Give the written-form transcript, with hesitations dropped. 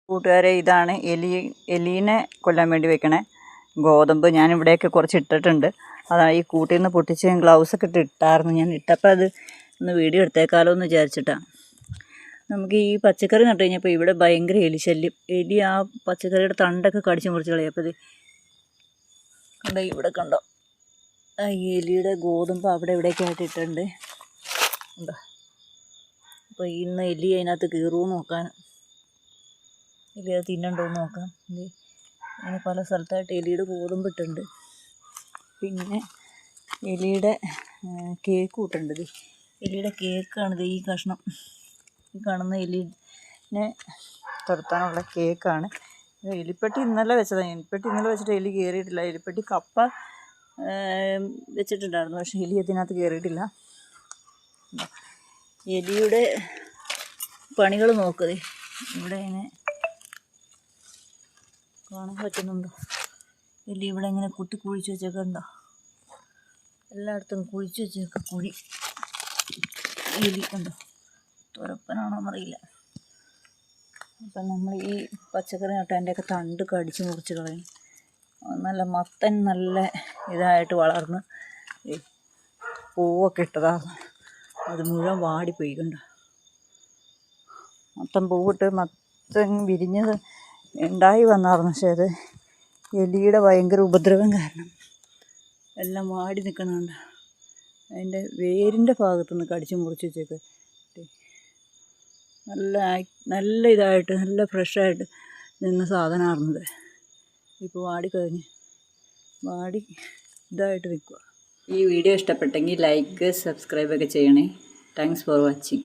കൂട്ടുകാരെ, ഇതാണ് എലീനെ കൊല്ലാൻ വേണ്ടി വെക്കണേ ഗോതമ്പ്. ഞാൻ ഇവിടെയൊക്കെ കുറച്ച് ഇട്ടിട്ടുണ്ട്. അതാണ് ഈ കൂട്ടിൽ നിന്ന് പൊട്ടിച്ച് ഞാൻ ഗ്ലൗസൊക്കെ ഇട്ടായിരുന്നു. ഞാൻ ഇട്ടപ്പോൾ അത് ഒന്ന് വീഡിയോ എടുത്തേക്കാലോ എന്ന് വിചാരിച്ചിട്ടാണ്. നമുക്ക് ഈ പച്ചക്കറി നട്ട് കഴിഞ്ഞപ്പോൾ ഇവിടെ ഭയങ്കര എലിശല്യം. എലി ആ പച്ചക്കറിയുടെ തണ്ടൊക്കെ കടിച്ച് മുറിച്ച് കളയപ്പോൾ അത് കണ്ടോ, ഇവിടെ കണ്ടോ ഈ എലിയുടെ ഗോതമ്പ് അവിടെ ഇവിടെയൊക്കെ ആയിട്ട് ഇട്ടിട്ടുണ്ട്. ഉണ്ടോ? അപ്പോൾ ഇന്ന് എലി അതിനകത്ത് കീറുമെന്ന് നോക്കാൻ, എലി അത് തിന്നണ്ടോന്ന് നോക്കാം. അങ്ങനെ പല സ്ഥലത്തായിട്ട് എലിയുടെ ഗോതമ്പ് ഇട്ടുണ്ട്. പിന്നെ എലിയുടെ കേക്ക് കൂട്ടുണ്ട്. എലിയുടെ കേക്കാണിത്. ഈ കഷ്ണം, ഈ കാണുന്ന എലിനെ തുരത്താനുള്ള കേക്കാണ്. എലിപ്പെട്ടി ഇന്നലെ വെച്ചതാണ്. എലിപ്പെട്ടി ഇന്നലെ വെച്ചിട്ട് എലി കയറിയിട്ടില്ല. എലിപ്പെട്ടി കപ്പ വെച്ചിട്ടുണ്ടായിരുന്നു, പക്ഷേ എലി അതിനകത്ത് കയറിയിട്ടില്ല. എലിയുടെ പണികൾ നോക്കതേ, ഇവിടെ ഇങ്ങനെ കാണാൻ പറ്റുന്നുണ്ടോ? എലി ഇവിടെ ഇങ്ങനെ കുത്തി കുഴിച്ച് വെച്ചൊക്കെ ഉണ്ടോ? എല്ലായിടത്തും കുഴിച്ച് വെച്ചൊക്കെ കുഴി. എലി ഉണ്ടോ? തുരപ്പനാണോന്നറിയില്ല. അപ്പം നമ്മൾ ഈ പച്ചക്കറി നട്ടതിൻ്റെയൊക്കെ തണ്ട് കടിച്ച് മുറിച്ച് കളയും. നല്ല മത്തൻ നല്ല ഇതായിട്ട് വളർന്ന് പൂവൊക്കെ ഇട്ടതാണ്. അത് മുഴുവൻ വാടിപ്പോയി. കണ്ടോ? മത്തൻ പൂവിട്ട് മത്തൻ വിരിഞ്ഞത് ഉണ്ടായി വന്നായിരുന്നു. പക്ഷേ അത് എലിയുടെ ഭയങ്കര ഉപദ്രവം കാരണം എല്ലാം വാടി നിൽക്കുന്നുണ്ട്. അതിൻ്റെ വേരിൻ്റെ ഭാഗത്തുനിന്ന് കടിച്ച് മുറിച്ച് വെച്ചേക്ക് നല്ല ഇതായിട്ട് നല്ല ഫ്രഷായിട്ട് നിന്ന സാധനമായിരുന്നത്. ഇപ്പോൾ വാടി ഇതായിട്ട് നിൽക്കുക. ഈ വീഡിയോ ഇഷ്ടപ്പെട്ടെങ്കിൽ ലൈക്ക്, സബ്സ്ക്രൈബൊക്കെ ചെയ്യണേ. Thanks for watching.